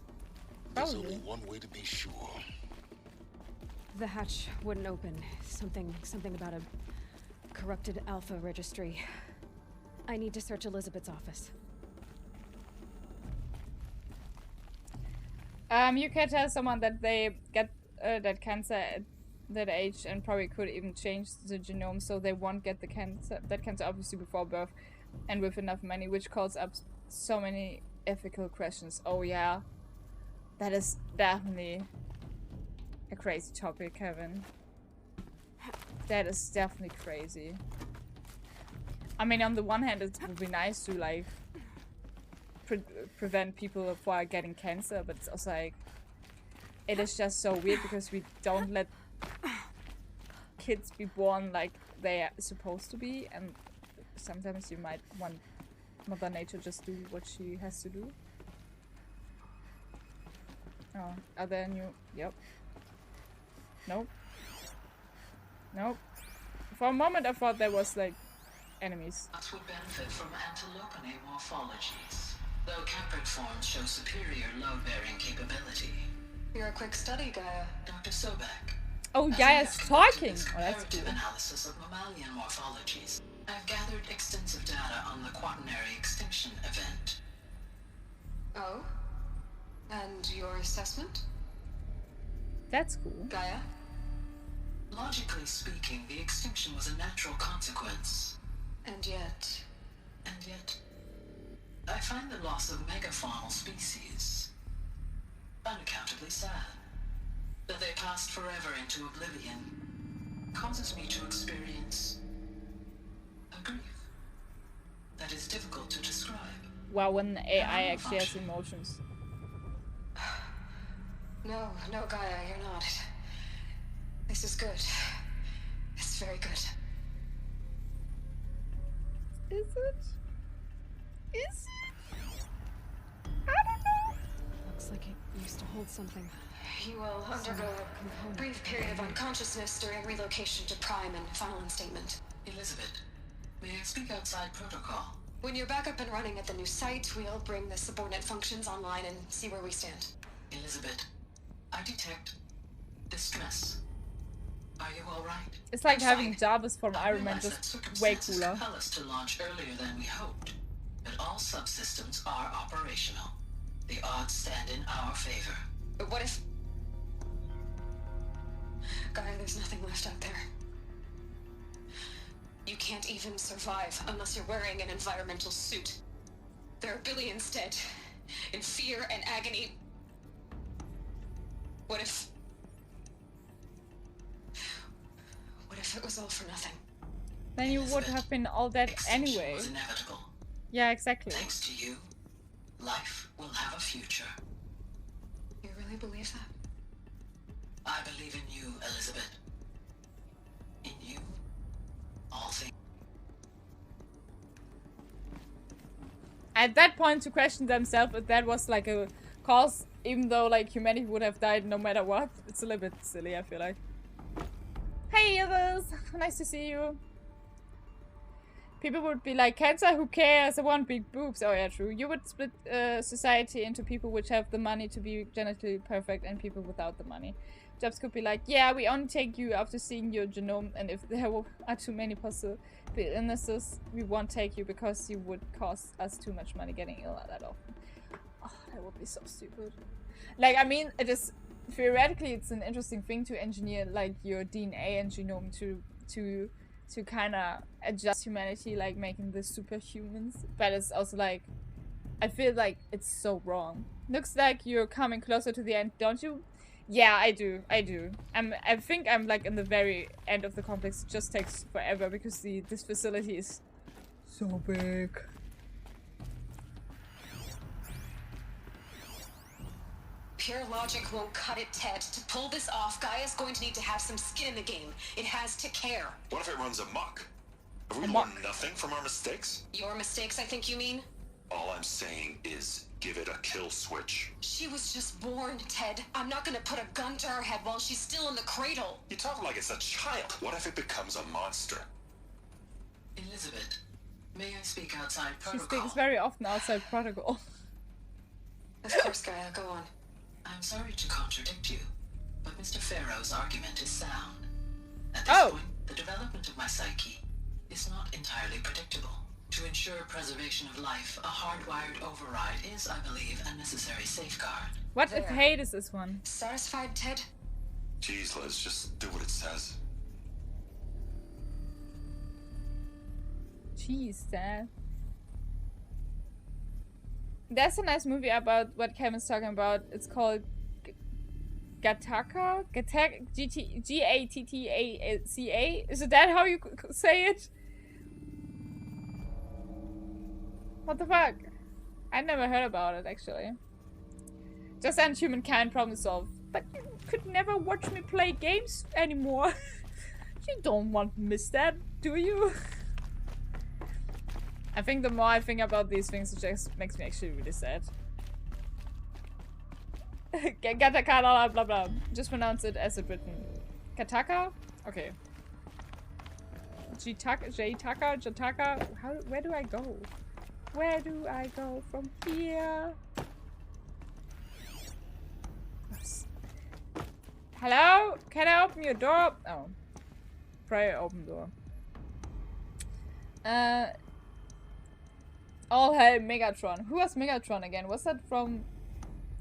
Speaker 4: There's
Speaker 1: Probably.
Speaker 4: only one way to be sure.
Speaker 2: The hatch wouldn't open. Something about a corrupted alpha registry. I need to search Elizabeth's office.
Speaker 1: You can tell someone that they get that cancer at that age and probably could even change the genome so they won't get the cancer, obviously before birth and with enough money, which calls up so many ethical questions. Oh yeah, that is definitely a crazy topic, Kevin. That is definitely crazy. I mean, on the one hand, it would be nice to like prevent people from getting cancer, but it's also like it is just so weird because we don't let kids be born like they are supposed to be, and sometimes you might want Mother Nature just do what she has to do. Oh, are there new? Yep. Nope. Nope. For a moment I thought there was like enemies.
Speaker 3: Nuts would benefit from antilopinae morphologies, though caprid forms show superior load-bearing capability.
Speaker 2: You're a quick study, Gaia.
Speaker 3: Dr. Sobek.
Speaker 1: Oh,
Speaker 3: as
Speaker 1: yeah,
Speaker 3: I
Speaker 1: it's
Speaker 3: have
Speaker 1: talking.
Speaker 3: conducted this
Speaker 1: Oh, that's
Speaker 3: comparative
Speaker 1: cool.
Speaker 3: analysis of mammalian morphologies, I've gathered extensive data on the quaternary extinction event.
Speaker 2: Oh? And your assessment?
Speaker 1: That's cool.
Speaker 2: Gaia?
Speaker 3: Logically speaking, the extinction was a natural consequence.
Speaker 2: And yet...
Speaker 3: I find the loss of megafaunal species unaccountably sad. That they passed forever into oblivion causes me to experience a grief that is difficult to describe.
Speaker 1: Wow, when the AI actually has emotions.
Speaker 2: No, Gaia, you're not. This is good. It's very good.
Speaker 1: Is it? Is it? I don't know.
Speaker 2: Looks like it used to hold something.
Speaker 8: You will undergo a brief period of unconsciousness during relocation to Prime and final instatement.
Speaker 3: Elizabeth, may I speak outside protocol?
Speaker 8: When you're back up and running at the new site, we'll bring the subordinate functions online and see where we stand.
Speaker 3: Elizabeth, I detect distress. Are you all right?
Speaker 1: It's like
Speaker 3: I'm
Speaker 1: having
Speaker 3: fine.
Speaker 1: Jarvis from
Speaker 3: I
Speaker 1: Iron Man,
Speaker 3: realize that
Speaker 1: just way
Speaker 3: circumstances
Speaker 1: cooler.
Speaker 3: compel us to launch earlier than we hoped, but all subsystems are operational. The odds stand in our favor.
Speaker 8: But what if... Gaia, there's nothing left out there. You can't even survive unless you're wearing an environmental suit. There are billions dead, in fear and agony. What if it was all for nothing?
Speaker 1: Then you would
Speaker 3: Elizabeth,
Speaker 1: have been all dead
Speaker 3: extinction
Speaker 1: anyway.
Speaker 3: was inevitable.
Speaker 1: Yeah, exactly.
Speaker 3: Thanks to you, life will have a future.
Speaker 8: You really believe that?
Speaker 3: I believe in you, Elizabeth. In you, all things.
Speaker 1: At that point, to question themselves if that was like a cause, even though like humanity would have died no matter what, it's a little bit silly, I feel like. Hey others! Nice to see you. People would be like, cancer, who cares? I want big boobs. Oh yeah, true. You would split society into people which have the money to be genetically perfect and people without the money. Jobs could be like, yeah, we only take you after seeing your genome, and if there are too many possible illnesses, we won't take you because you would cost us too much money getting ill that often. Oh, that would be so stupid. Like, I mean, it is theoretically it's an interesting thing to engineer like your DNA and genome to kind of adjust humanity, like making the superhumans, but it's also like I feel like it's so wrong. Looks like you're coming closer to the end, don't you? Yeah, I do. I think I'm like in the very end of the complex. It just takes forever because this facility is so big.
Speaker 8: Pure logic won't cut it, Ted. To pull this off, Gaia's going to need to have some skin in the game. It has to care.
Speaker 6: What if it runs amok? Have we learned nothing from our mistakes?
Speaker 8: Your mistakes, I think you mean?
Speaker 6: All I'm saying is give it a kill switch.
Speaker 8: She was just born, Ted. I'm not gonna put a gun to her head while she's still in the cradle.
Speaker 6: You talk like it's a child. What if it becomes a monster?
Speaker 3: Elizabeth, may I speak outside
Speaker 1: She
Speaker 3: protocol?
Speaker 1: speaks very often outside protocol.
Speaker 8: Of course, Gaia, go on.
Speaker 3: I'm sorry to contradict you, but Mr. Farrow's argument is sound. At this point, the development of my psyche is not entirely predictable. To ensure preservation of life, a hardwired override is, I believe, a necessary safeguard.
Speaker 1: What if hate is this one?
Speaker 8: Satisfied, Ted?
Speaker 6: Jeez, Liz, just do what it says.
Speaker 1: Jeez, Dad. There's a nice movie about what Kevin's talking about. It's called Gattaca? Gattaca? Is it that how you say it? What the fuck? I never heard about it, actually. Just end humankind problem solved. But you could never watch me play games anymore. You don't want to miss that, do you? I think the more I think about these things, it just makes me actually really sad. Gattaca, blah blah. Just pronounce it as it's written. Gattaca? Okay. Jataka? Where do I go? Where do I go from here? Oops. Hello? Can I open your door? Oh. Pray open door. All hail Megatron. Who was Megatron again? Was that from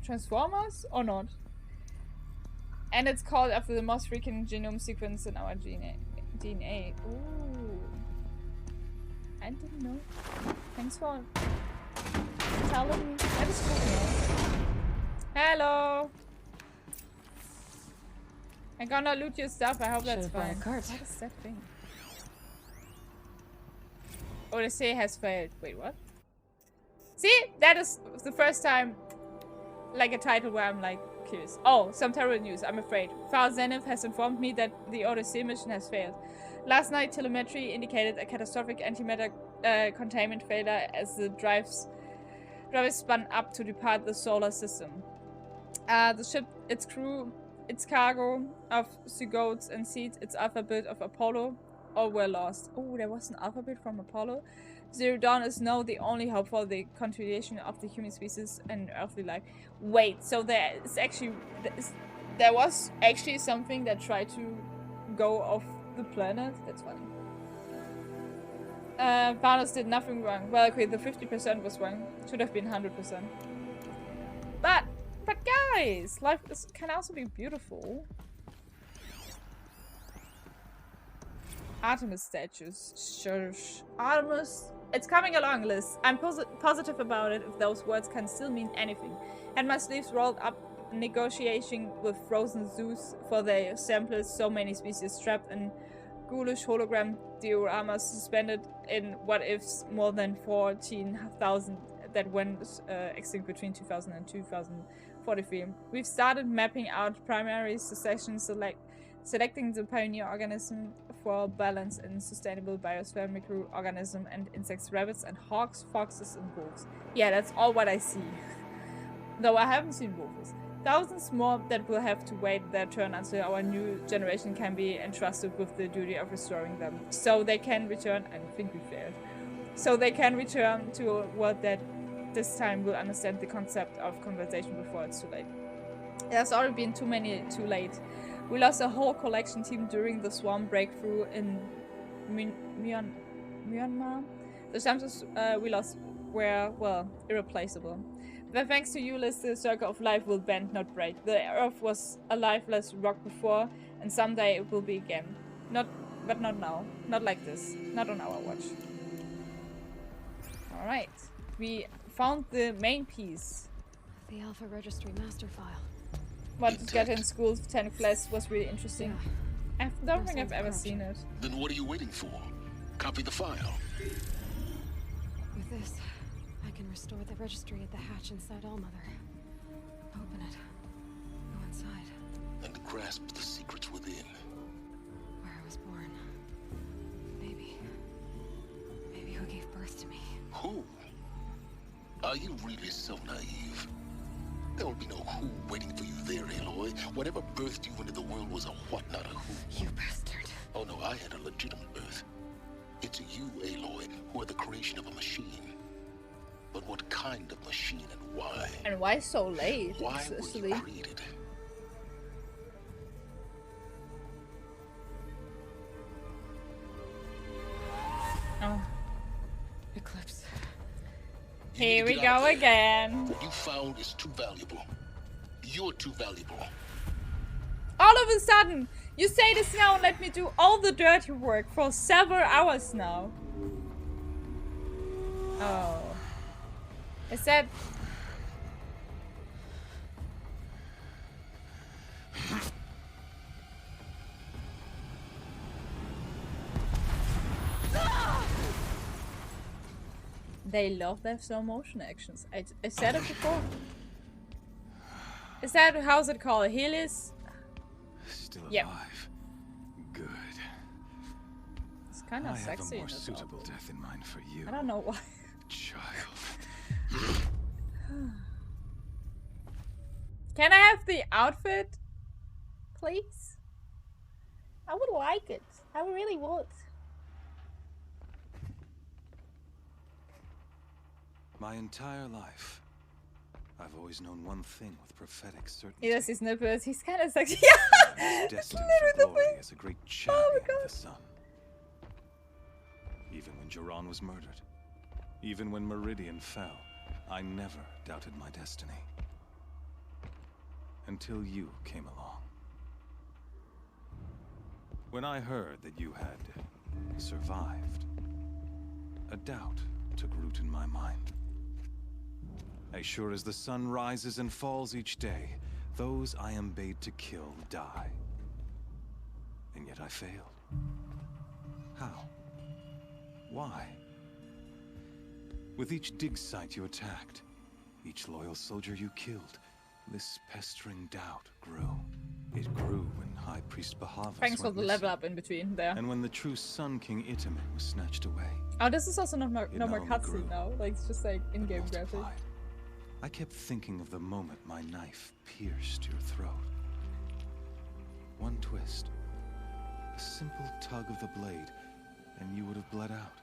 Speaker 1: Transformers or not? And it's called after the most freaking genome sequence in our DNA. Ooh. I didn't know. Thanks for telling me. That is cool. Hello. I'm gonna loot your stuff. I hope that's fine. What is that thing? Odyssey has failed. Wait, what? See? That is the first time, like, a title where I'm, like, curious. Oh, some terrible news. I'm afraid. Far Zenith has informed me that the Odyssey mission has failed. Last night, telemetry indicated a catastrophic antimatter containment failure as the drivers spun up to depart the solar system. The ship, its crew, its cargo of Zygotes and seeds, its alphabet of Apollo, all were lost. Oh, there was an alphabet from Apollo. Zero Dawn is now the only hope for the continuation of the human species and earthly life. Wait, so there was actually something that tried to go off the planet? That's funny. Thanos did nothing wrong. Well, okay, the 50% was wrong. Should have been 100%. But guys, life can also be beautiful. Artemis statues. Shush. Artemis. It's coming along, Liz. I'm positive about it if those words can still mean anything. Had my sleeves rolled up, negotiating with frozen zoos for their samples, so many species trapped in ghoulish hologram dioramas suspended in what ifs more than 14,000 that went extinct between 2000 and 2043. We've started mapping out primary succession, selecting the pioneer organism for balance in sustainable biosphere, microorganism and insects, rabbits and hawks, foxes and wolves. Yeah, that's all what I see. Though I haven't seen wolves. Thousands more that will have to wait their turn until our new generation can be entrusted with the duty of restoring them. So they can return, I think we failed. So they can return to a world that this time will understand the concept of conversation before it's too late. There's already been too many too late. We lost a whole collection team during the swarm breakthrough in Myanmar. The chances we lost were, well, irreplaceable. But thanks to you, Liz, the circle of life will bend, not break. The Earth was a lifeless rock before, and someday it will be again. But not now. Not like this. Not on our watch. Alright. We found the main piece.
Speaker 2: The Alpha Registry master file.
Speaker 1: What to get in school 10 class was really interesting.
Speaker 2: Yeah.
Speaker 1: I don't think I've ever seen it.
Speaker 4: Then what are you waiting for? Copy the file.
Speaker 2: With this, I can restore the registry at the hatch inside Allmother. Open it. Go inside.
Speaker 4: And grasp the secrets within.
Speaker 2: Where I was born. Maybe who gave birth to me.
Speaker 4: Who? Are you really so naive? There will be no who waiting for you there, Aloy. Whatever birthed you into the world was a what, not a who.
Speaker 2: You bastard.
Speaker 4: Oh no, I had a legitimate birth. It's you, Aloy, who are the creation of a machine. But what kind of machine and why?
Speaker 1: And why so late?
Speaker 4: Why were you created?
Speaker 1: Oh.
Speaker 2: Eclipse.
Speaker 1: Here we go again.
Speaker 4: What you found is too valuable. You're too valuable.
Speaker 1: All of a sudden, you say this now and let me do all the dirty work for several hours now. Oh. Is that... They love their slow motion actions. I said it before. Is that, how's it called? Helios?
Speaker 9: Still alive.
Speaker 1: Yep.
Speaker 9: Good.
Speaker 1: It's kind of sexy.
Speaker 9: I have a more suitable death in mind for you.
Speaker 1: I don't know why.
Speaker 9: Child.
Speaker 1: Can I have the outfit, please? I would like it. I really would.
Speaker 9: My entire life, I've always known one thing with prophetic certainty.
Speaker 1: He does his nipples. He's kind of sexy. Yeah.
Speaker 9: Destined for glory as a great champion of the sun. Even when Joran was murdered, even when Meridian fell, I never doubted my destiny. Until you came along. When I heard that you had survived, a doubt took root in my mind. As sure as the sun rises and falls each day, those I am bade to kill die. And yet I failed. How? Why? With each dig site you attacked, each loyal soldier you killed, this pestering doubt grew. It grew when High Priest Bahavas
Speaker 1: Thanks for
Speaker 9: went
Speaker 1: the
Speaker 9: missing,
Speaker 1: level up in between there.
Speaker 9: and when the true Sun King Itamen was snatched away.
Speaker 1: Oh, this is also not more
Speaker 9: only
Speaker 1: cutscene
Speaker 9: grew,
Speaker 1: now. Like, it's just like in-game graphic.
Speaker 9: multiplied. I kept thinking of the moment my knife pierced your throat. One twist, a simple tug of the blade, and you would have bled out.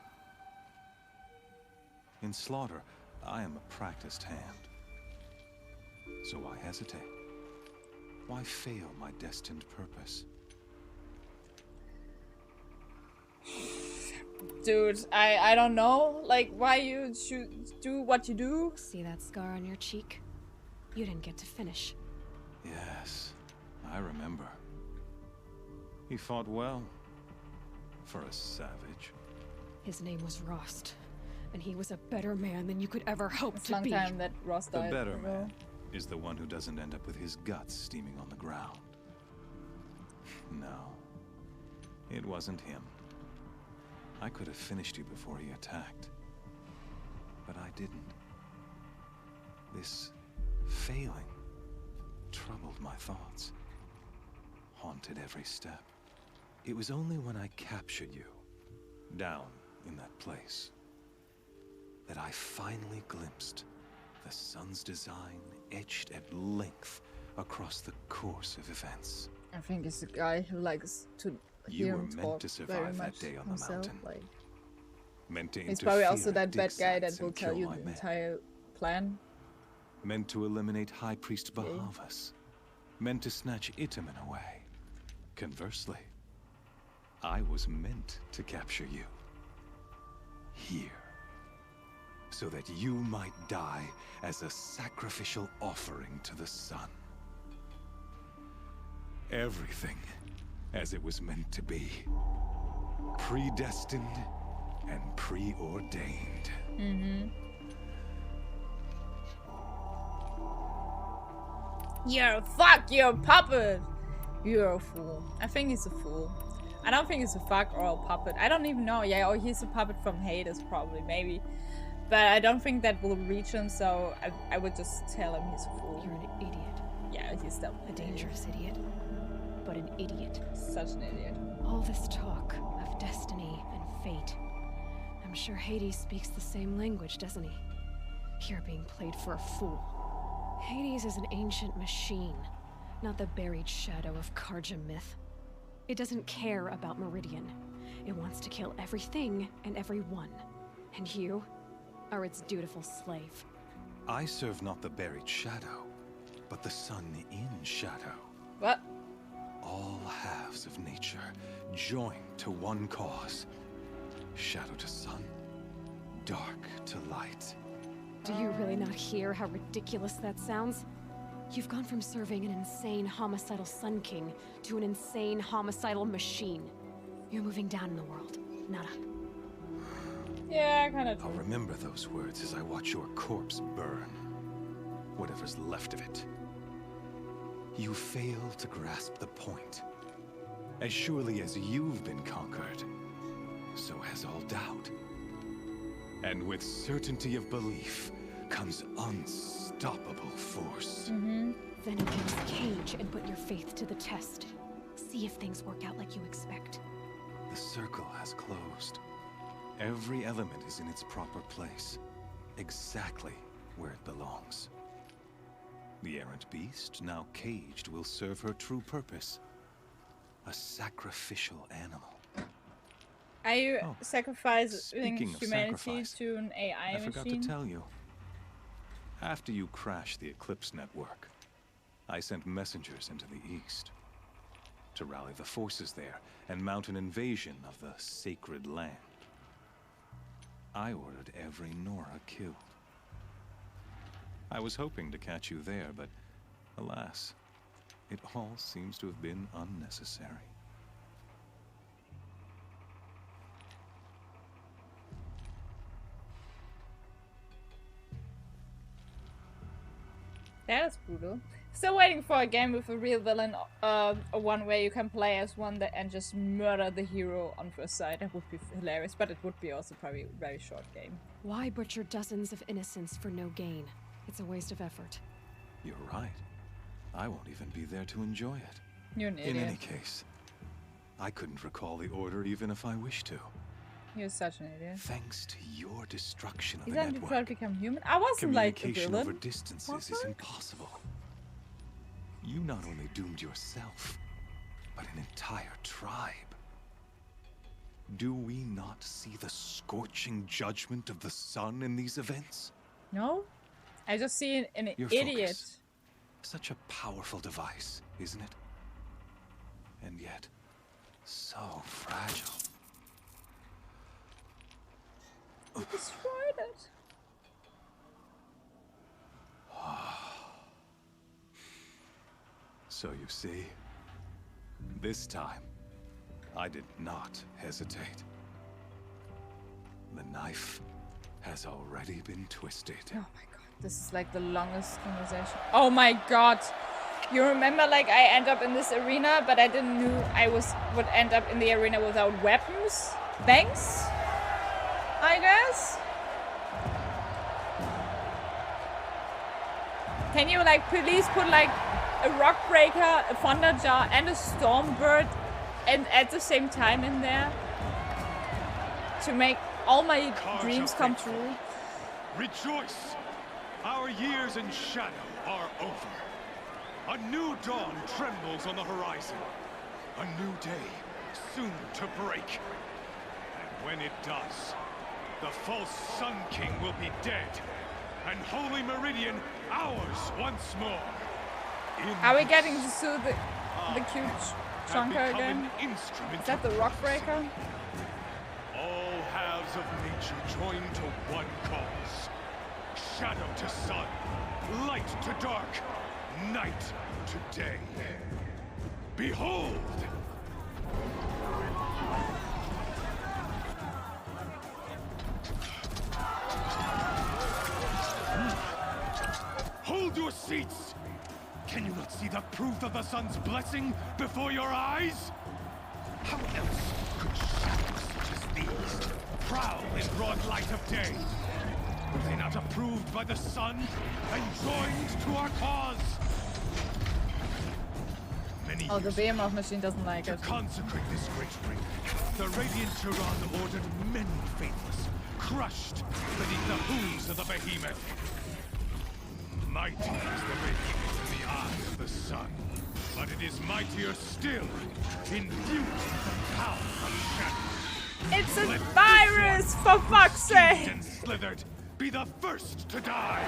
Speaker 9: In slaughter, I am a practiced hand. So why hesitate? Why fail my destined purpose?
Speaker 1: Dude, I don't know, like, why you should do what you do.
Speaker 2: See that scar on your cheek? You didn't get to finish.
Speaker 9: Yes, I remember. He fought well. For a savage.
Speaker 2: His name was Rost, and he was a better man than you could ever hope
Speaker 1: It's
Speaker 2: to
Speaker 1: a long
Speaker 2: be.
Speaker 1: time that Ross
Speaker 9: The
Speaker 1: died.
Speaker 9: better
Speaker 1: you know.
Speaker 9: man is the one who doesn't end up with his guts steaming on the ground. No. It wasn't him. I could have finished you before he attacked. But I didn't. This failing troubled my thoughts, haunted every step. It was only when I captured you, down in that place, that I finally glimpsed the sun's design etched at length across the course of events.
Speaker 1: I think it's the guy who likes to
Speaker 9: You
Speaker 1: hear
Speaker 9: were
Speaker 1: him
Speaker 9: meant
Speaker 1: talk
Speaker 9: to
Speaker 1: very
Speaker 9: survive that
Speaker 1: much
Speaker 9: day on the
Speaker 1: himself.
Speaker 9: mountain.
Speaker 1: Like,
Speaker 9: Meant to
Speaker 1: he's probably also
Speaker 9: interfere at
Speaker 1: that bad
Speaker 9: dig
Speaker 1: guy that
Speaker 9: sites
Speaker 1: will
Speaker 9: and
Speaker 1: tell
Speaker 9: kill
Speaker 1: you
Speaker 9: my
Speaker 1: the
Speaker 9: men.
Speaker 1: entire plan.
Speaker 9: Meant to eliminate High Priest Bahavas. Meant to snatch Itamen away. Conversely, I was meant to capture you. Here. So that you might die as a sacrificial offering to the sun. Everything as it was meant to be. Predestined and preordained.
Speaker 1: Mm-hmm. You're a puppet! You're a fool. I think he's a fool. I don't think he's a fuck or a puppet. I don't even know. Yeah, or he's a puppet from Hades, probably, maybe. But I don't think that will reach him, so I would just tell him he's a fool.
Speaker 2: You're an idiot.
Speaker 1: Yeah, he's definitely
Speaker 2: A dangerous idiot. But an idiot.
Speaker 1: Such an idiot.
Speaker 2: All this talk of destiny and fate. I'm sure Hades speaks the same language, doesn't he? You're being played for a fool. Hades is an ancient machine, not the buried shadow of Karja myth. It doesn't care about Meridian. It wants to kill everything and everyone. And you are its dutiful slave.
Speaker 9: I serve not the buried shadow, but the sun in shadow.
Speaker 1: What?
Speaker 9: All halves of nature joined to one cause. Shadow to sun, dark to light.
Speaker 2: Do you really not hear how ridiculous that sounds? You've gone from serving an insane homicidal Sun King to an insane homicidal machine. You're moving down in the world, not up.
Speaker 1: Yeah, kind of
Speaker 9: I'll
Speaker 1: true.
Speaker 9: remember those words as I watch your corpse burn. Whatever's left of it. You fail to grasp the point. As surely as you've been conquered, so has all doubt. And with certainty of belief comes unstoppable force.
Speaker 2: Then against Cage and put your faith to the test. See if things work out like you expect.
Speaker 9: The circle has closed. Every element is in its proper place, exactly where it belongs. The errant beast, now caged, will serve her true purpose. A sacrificial animal.
Speaker 1: Are you
Speaker 9: Oh,
Speaker 1: sacrificing
Speaker 9: speaking of
Speaker 1: humanity
Speaker 9: sacrifice,
Speaker 1: to an AI
Speaker 9: I forgot
Speaker 1: machine?
Speaker 9: to tell you. After you crashed the Eclipse network, I sent messengers into the east to rally the forces there and mount an invasion of the sacred land. I ordered every Nora killed. I was hoping to catch you there, but alas, it all seems to have been unnecessary.
Speaker 1: That is brutal. Still waiting for a game with a real villain, or one where you can play as one that and just murder the hero on first sight. That would be hilarious, but it would be also probably a very short game.
Speaker 2: Why butcher dozens of innocents for no gain? It's a waste of effort.
Speaker 9: You're right. I won't even be there to enjoy it.
Speaker 1: You're an idiot.
Speaker 9: In any case, I couldn't recall the order even if I wished to.
Speaker 1: You're such an idiot.
Speaker 9: Thanks to your destruction of
Speaker 1: Is
Speaker 9: the
Speaker 1: that before I
Speaker 9: network,
Speaker 1: become human? I wasn't like a
Speaker 9: communication
Speaker 1: villain.
Speaker 9: over distances is impossible. You not only doomed yourself, but an entire tribe. Do we not see the scorching judgment of the sun in these events?
Speaker 1: No? I just see an
Speaker 9: Your
Speaker 1: idiot.
Speaker 9: focus. Such a powerful device, isn't it? And yet, so fragile.
Speaker 1: You destroyed it.
Speaker 9: So you see, this time, I did not hesitate. The knife has already been twisted.
Speaker 1: Oh my god, this is like the longest conversation. Oh my god! You remember, like, I end up in this arena, but I didn't knew I would end up in the arena without weapons? Thanks, I guess. Can you, like, please put, like, a rock breaker, a thunder jar, and a storm bird, and at the same time in there to make all my dreams come true?
Speaker 5: Rejoice! Our years in shadow are over. A new dawn trembles on the horizon. A new day soon to break. And when it does, the false Sun King will be dead, and Holy Meridian ours once more.
Speaker 1: Are we getting to see the cute chunker again? Is that the rock breaker?
Speaker 5: All halves of nature join to one cause. Shadow to sun, light to dark, night to day. Behold! Hold your seats! Can you not see the proof of the sun's blessing before your eyes? How else could shadows such as these prowl in broad light of day? Were they not approved by the sun and joined to our cause?
Speaker 1: Oh, the behemoth machine doesn't like it.
Speaker 5: To consecrate this great ring, the Radiant Tyrann ordered many faithless, crushed beneath the hooves of the behemoth. Mighty is the radiance in the eye of the sun, but it is mightier still, imbued with the power of shadow.
Speaker 1: It's a virus, for fuck's sake!
Speaker 5: And slithered, be the first to die.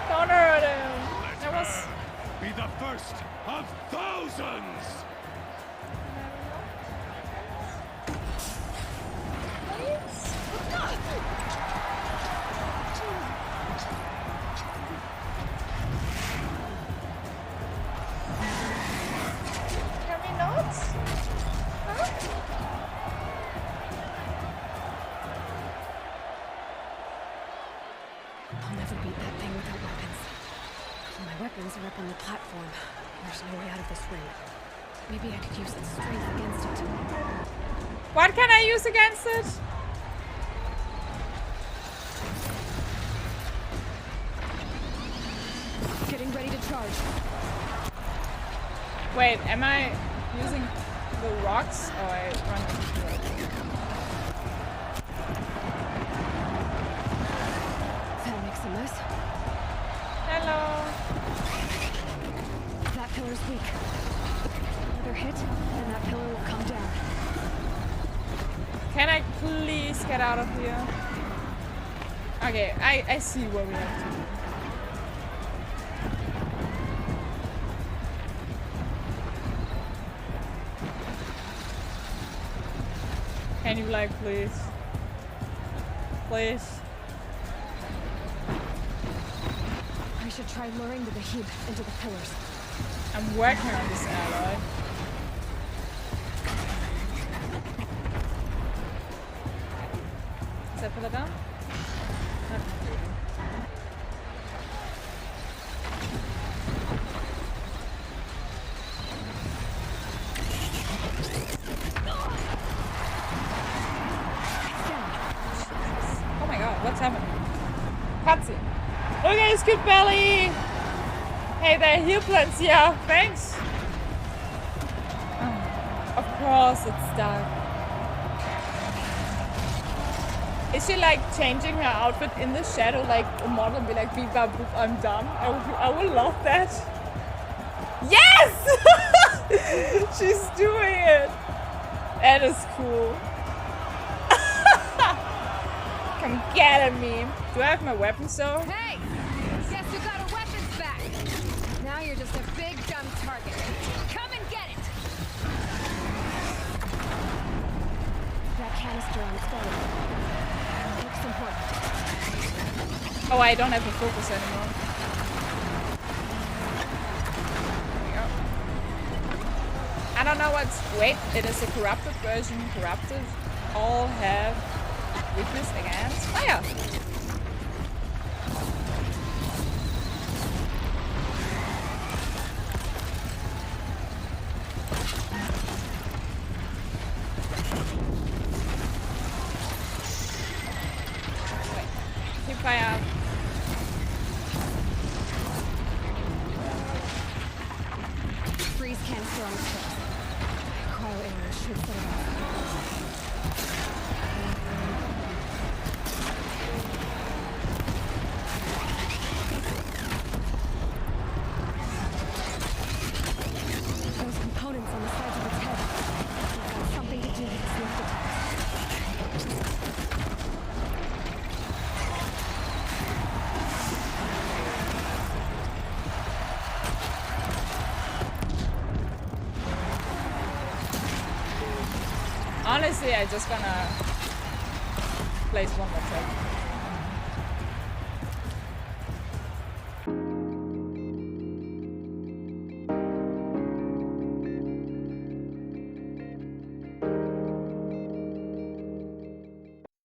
Speaker 1: Don't hurt him.
Speaker 5: Let her be the first of thousands.
Speaker 1: Can we not? Huh?
Speaker 2: I'll never beat that thing without weapons. My weapons are up on the platform. There's no way out of this ring. Maybe I could use its strength against it.
Speaker 1: What can I use against it?
Speaker 2: Getting ready to charge.
Speaker 1: Wait, am I using the rocks? Oh, I run into it.
Speaker 2: That'll make some mess.
Speaker 1: Hello.
Speaker 2: That pillar's weak. Another hit, and that pillar will come down.
Speaker 1: Can I please get out of here? Okay, I see what we have to do. Can you, like, please? Please?
Speaker 2: I should try luring the behemoth into the pillars.
Speaker 1: I'm working on this alloy. Is that pillar down? Not completely. Oh my god, what's happening? Cutscene. Look at his cute belly! Hey, there are heal plants here. Thanks. Oh, of course, it's dark. Is she like changing her outfit in the shadow, like a model and be like, beep, bop, boop, I'm done? I would love that. Yes! She's doing it. That is cool. Come get at me. Do I have my weapons though?
Speaker 10: Hey! Guess who got her weapons back? Now you're just a big dumb target. Come and get it!
Speaker 2: That canister on its belly. Looks important.
Speaker 1: Oh, I don't have to focus anymore. There we go. I don't know what's... Wait, it is a corrupted version. Corrupted all have weakness against fire. fire.
Speaker 2: Freeze canister on the stairs. Cryo arrow should set it off. Those components on the sides of its head. They've got something to do with its lift attacks.
Speaker 1: Honestly, I just gonna place one more check.